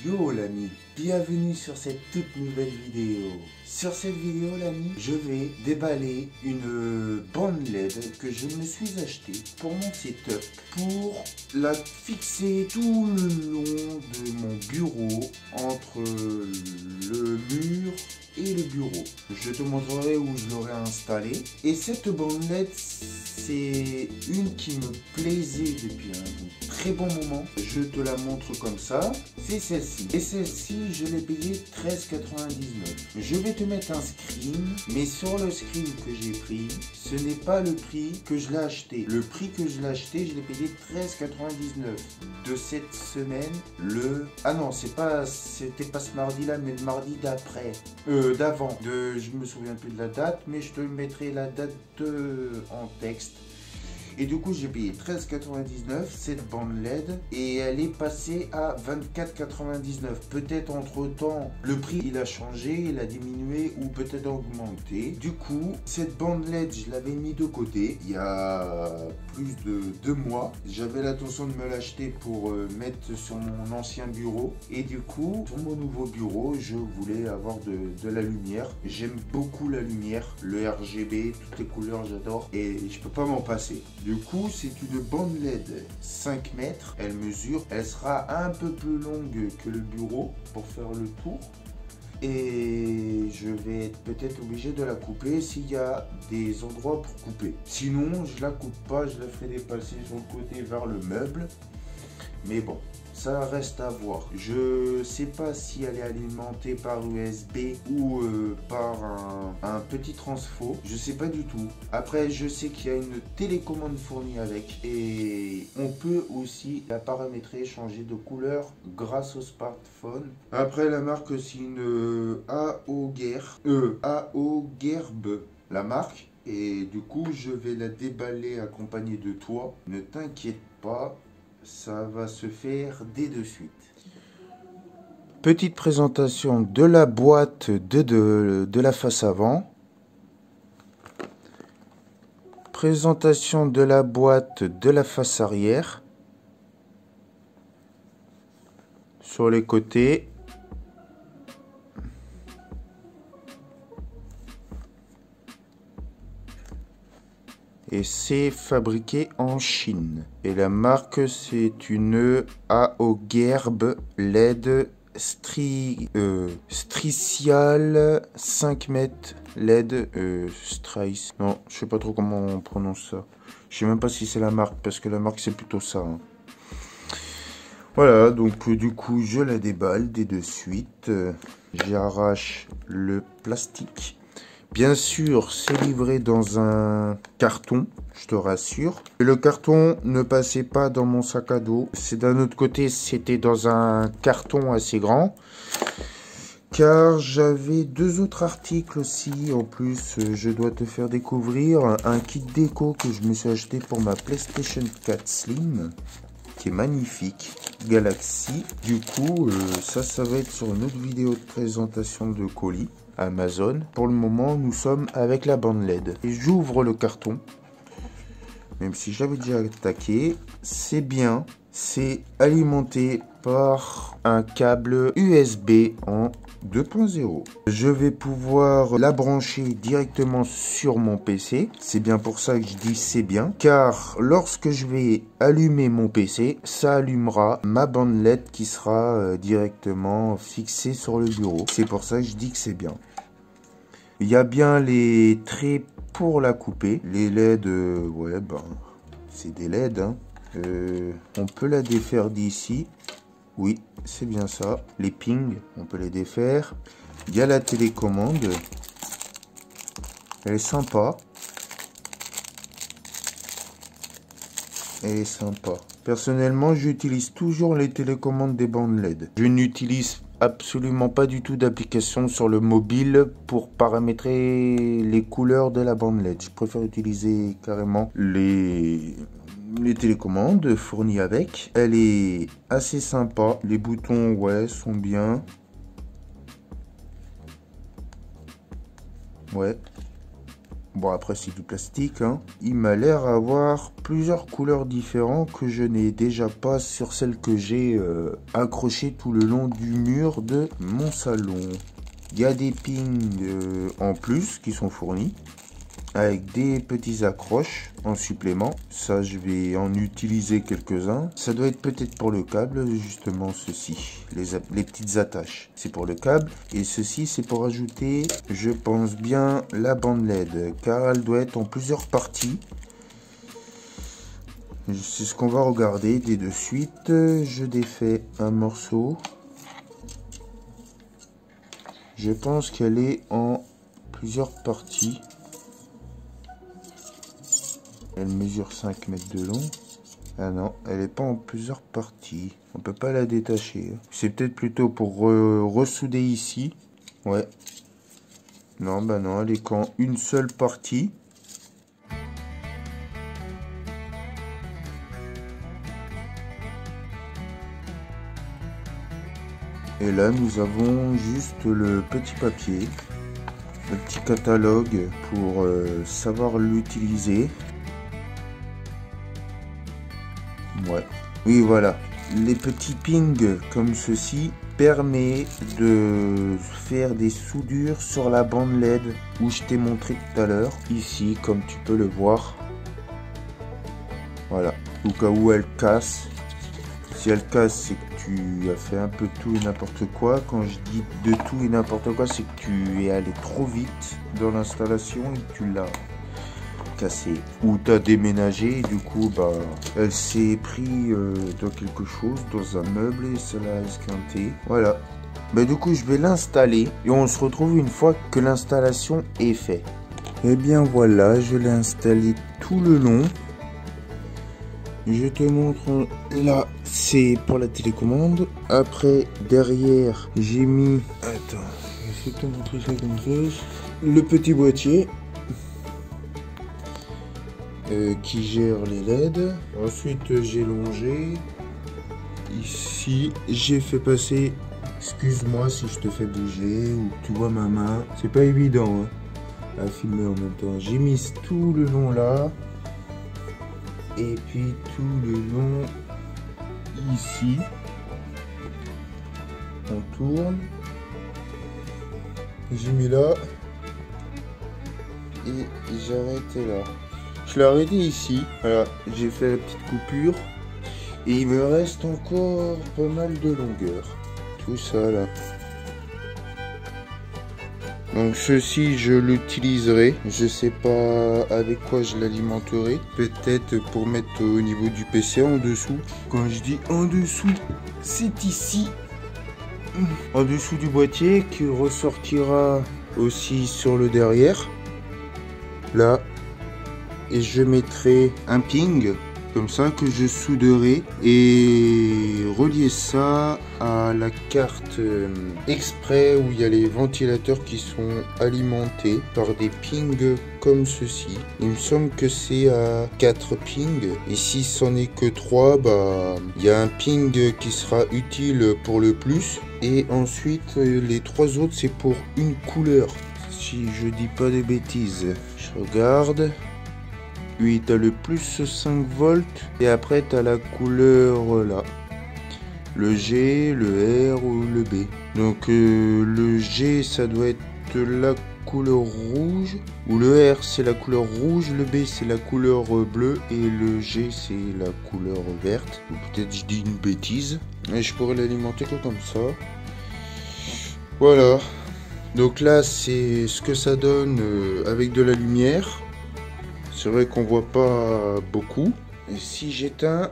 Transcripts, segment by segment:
Yo l'ami, bienvenue sur cette toute nouvelle vidéo. Sur cette vidéo l'ami, je vais déballer une bande LED que je me suis achetée pour mon setup, pour la fixer tout le long de mon bureau, entre le mur et le bureau. Je te montrerai où je l'aurai installée. Et cette bande LED, c'est une qui me plaisait depuis un très bon moment. Je te la montre comme ça. C'est celle-ci. Et celle-ci, je l'ai payée 13,99. Je vais te mettre un screen, mais sur le screen que j'ai pris, ce n'est pas le prix que je l'ai acheté. Le prix que je l'ai acheté, je l'ai payé 13,99 de cette semaine. Ah non, c'était pas ce mardi-là, mais le mardi d'après. D'avant. Je me souviens plus de la date, mais je te mettrai la date en texte. Et du coup, j'ai payé 13,99 cette bande LED et elle est passée à 24,99. Peut-être entre temps, le prix il a changé, il a diminué ou peut-être augmenté. Du coup, cette bande LED, je l'avais mis de côté il y a plus de 2 mois. J'avais l'intention de me l'acheter pour mettre sur mon ancien bureau. Et du coup, sur mon nouveau bureau, je voulais avoir de la lumière. J'aime beaucoup la lumière, le RGB, toutes les couleurs, j'adore. Et je peux pas m'en passer. Du coup, c'est une bande LED 5 mètres. Elle sera un peu plus longue que le bureau pour faire le tour. Et je vais être peut-être obligé de la couper s'il y a des endroits pour couper. Sinon, je la coupe pas, je la ferai dépasser sur le côté vers le meuble. Mais bon, ça reste à voir. Je sais pas si elle est alimentée par USB ou par un petit transfo. Je sais pas du tout. Après, je sais qu'il y a une télécommande fournie avec. Et on peut aussi la paramétrer, changer de couleur grâce au smartphone. Après, la marque, c'est une AO-Gerb, la marque. Et du coup, je vais la déballer accompagnée de toi. Ne t'inquiète pas. Ça va se faire dès de suite. Petite présentation de la boîte de la face avant. Présentation de la boîte de la face arrière. Sur les côtés. Et c'est fabriqué en Chine. Et la marque, c'est une AO-Gerb LED Stricial 5 mètres LED Strice. Non, je sais pas trop comment on prononce ça. Je sais même pas si c'est la marque, parce que la marque, c'est plutôt ça. Hein. Voilà, donc du coup, je la déballe dès de suite. J'arrache le plastique. Bien sûr, c'est livré dans un carton, je te rassure. Et le carton ne passait pas dans mon sac à dos. C'est d'un autre côté, c'était dans un carton assez grand. Car j'avais 2 autres articles aussi. En plus, je dois te faire découvrir un kit déco que je me suis acheté pour ma PlayStation 4 Slim. Qui est magnifique. Galaxy. Du coup, ça va être sur une autre vidéo de présentation de colis. Amazon. Pour le moment, nous sommes avec la bande LED. Et j'ouvre le carton. Même si j'avais déjà attaqué, c'est bien. C'est alimenté par un câble USB en 2.0. Je vais pouvoir la brancher directement sur mon PC. C'est bien pour ça que je dis c'est bien. Car lorsque je vais allumer mon PC, ça allumera ma bande LED qui sera directement fixée sur le bureau. C'est pour ça que je dis que c'est bien. Il y a bien les traits pour la couper. Les LED, ouais, ben, c'est des LED. Hein. On peut la défaire d'ici. Oui, c'est bien ça. Les pings, on peut les défaire. Il y a la télécommande. Elle est sympa. Elle est sympa. Personnellement, j'utilise toujours les télécommandes des bandes LED. Je n'utilise absolument pas du tout d'application sur le mobile pour paramétrer les couleurs de la bande LED. Je préfère utiliser carrément les télécommandes fournies avec. Elle est assez sympa. Les boutons, ouais, sont bien. Ouais. Bon, après c'est du plastique, hein. Il m'a l'air avoir plusieurs couleurs différentes que je n'ai déjà pas sur celle que j'ai accrochée tout le long du mur de mon salon. Il y a des pins en plus qui sont fournis avec des petits accroches en supplément. Ça, je vais en utiliser quelques-uns. Ça doit être peut-être pour le câble, justement, ceci. Les petites attaches, c'est pour le câble. Et ceci, c'est pour ajouter, je pense bien, la bande LED, car elle doit être en plusieurs parties. C'est ce qu'on va regarder dès de suite. Je défais un morceau. Je pense qu'elle est en plusieurs parties. Elle mesure 5 mètres de long. Ah non, elle n'est pas en plusieurs parties. On peut pas la détacher. C'est peut-être plutôt pour ressouder ici. Ouais. Non, bah non, elle est qu'en une seule partie. Et là, nous avons juste le petit papier, le petit catalogue pour savoir l'utiliser. Ouais. Oui, voilà. Les petits pings comme ceci permet de faire des soudures sur la bande LED où je t'ai montré tout à l'heure. Ici, comme tu peux le voir. Voilà. Au cas où elle casse. Si elle casse, c'est que tu as fait un peu tout et n'importe quoi. Quand je dis de tout et n'importe quoi, c'est que tu es allé trop vite dans l'installation et que tu l'as cassé. Ou tu as déménagé et du coup, bah, elle s'est pris dans quelque chose, dans un meuble et ça l'a esquinté. Voilà. Bah, du coup, je vais l'installer et on se retrouve une fois que l'installation est faite. Et bien voilà, je l'ai installé tout le long. Je te montre là, c'est pour la télécommande. Après, derrière, j'ai mis... Attends, je vais essayer de te montrer ça comme ça. Le petit boîtier qui gère les LED. Ensuite, j'ai longé. Ici, j'ai fait passer... Excuse-moi si je te fais bouger ou que tu vois ma main. C'est pas évident hein, à filmer en même temps. J'ai mis tout le long là. Et puis tout le long ici, on tourne, j'ai mis là et j'ai arrêté là. Je l'ai arrêté ici, voilà, j'ai fait la petite coupure et il me reste encore pas mal de longueur, tout ça là. Donc ceci je l'utiliserai, je sais pas avec quoi je l'alimenterai, peut-être pour mettre au niveau du PC en dessous. Quand je dis en dessous, c'est ici, en dessous du boîtier qui ressortira aussi sur le derrière, là, et je mettrai un ping comme ça que je souderai et relier ça à la carte exprès où il y a les ventilateurs qui sont alimentés par des pings comme ceci. Il me semble que c'est à 4 pings et si c'en est que 3, bah il y a un ping qui sera utile pour le plus et ensuite les 3 autres c'est pour une couleur. Si je dis pas de bêtises, je regarde. Oui, tu as le plus 5 volts et après tu as la couleur là. Le G, le R ou le B. Donc le G ça doit être la couleur rouge. Ou le R c'est la couleur rouge, le B c'est la couleur bleue et le G c'est la couleur verte. Ou peut-être je dis une bêtise. Et je pourrais l'alimenter que comme ça. Voilà. Donc là c'est ce que ça donne avec de la lumière. C'est vrai qu'on voit pas beaucoup. Et si j'éteins...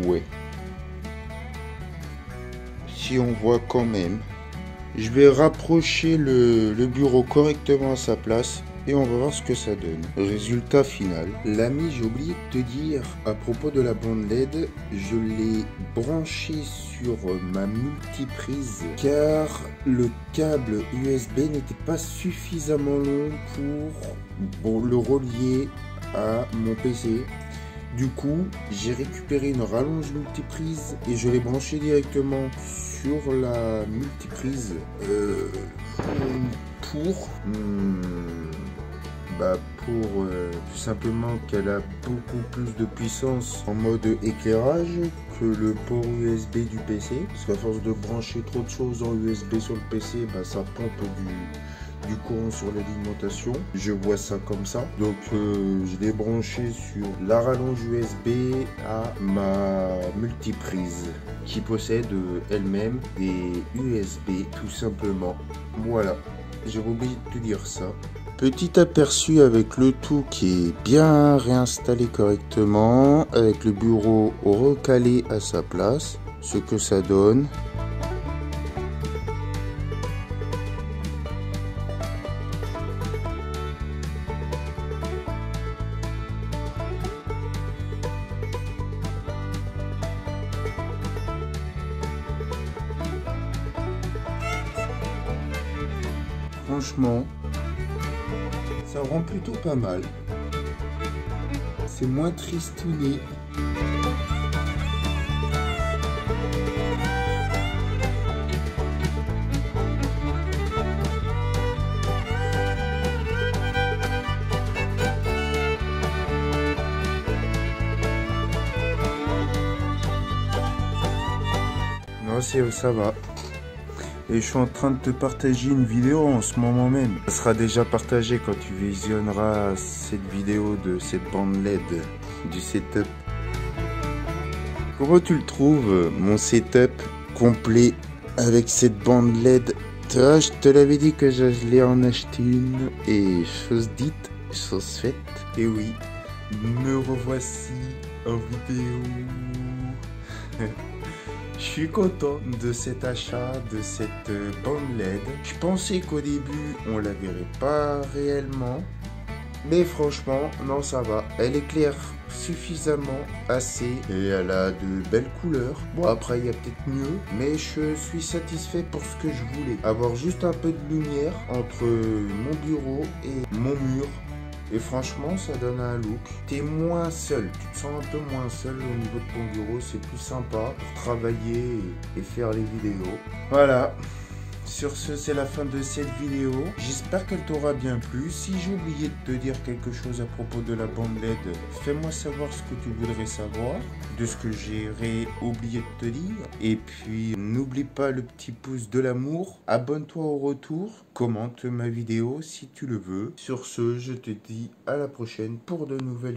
Ouais. Si on voit quand même. Je vais rapprocher le bureau correctement à sa place. Et on va voir ce que ça donne. Résultat final. L'ami, j'ai oublié de te dire, à propos de la bande LED, je l'ai branché sur ma multiprise car le câble USB n'était pas suffisamment long pour le relier à mon PC. Du coup, j'ai récupéré une rallonge multiprise et je l'ai branché directement sur la multiprise pour tout simplement qu'elle a beaucoup plus de puissance en mode éclairage que le port USB du PC. Parce qu'à force de brancher trop de choses en USB sur le PC, ça pompe du courant sur l'alimentation. Je vois ça comme ça. Donc je l'ai branché sur la rallonge USB à ma multiprise qui possède elle-même des USB tout simplement. Voilà, j'avais oublié de te dire ça. Petit aperçu avec le tout qui est bien réinstallé correctement, avec le bureau recalé à sa place, ce que ça donne. Franchement, ça rend plutôt pas mal. C'est moins tristouné. Non, ça va. Et je suis en train de te partager une vidéo en ce moment même. Ça sera déjà partagé quand tu visionneras cette vidéo de cette bande LED du setup. Comment tu le trouves, mon setup complet avec cette bande LED? Toi, je te l'avais dit que j'allais en acheter une. Et chose dite, chose faite. Et oui, me revoici en vidéo. Je suis content de cet achat, de cette bande LED. Je pensais qu'au début, on la verrait pas réellement. Mais franchement, non, ça va. Elle éclaire suffisamment assez et elle a de belles couleurs. Bon, après, il y a peut-être mieux. Mais je suis satisfait pour ce que je voulais. Avoir juste un peu de lumière entre mon bureau et mon mur. Et franchement, ça donne un look. T'es moins seul, tu te sens un peu moins seul au niveau de ton bureau. C'est plus sympa pour travailler et faire les vidéos. Voilà. Sur ce, c'est la fin de cette vidéo. J'espère qu'elle t'aura bien plu. Si j'ai oublié de te dire quelque chose à propos de la bande LED, fais-moi savoir ce que tu voudrais savoir de ce que j'ai oublié de te dire. Et puis, n'oublie pas le petit pouce de l'amour. Abonne-toi au retour. Commente ma vidéo si tu le veux. Sur ce, je te dis à la prochaine pour de nouvelles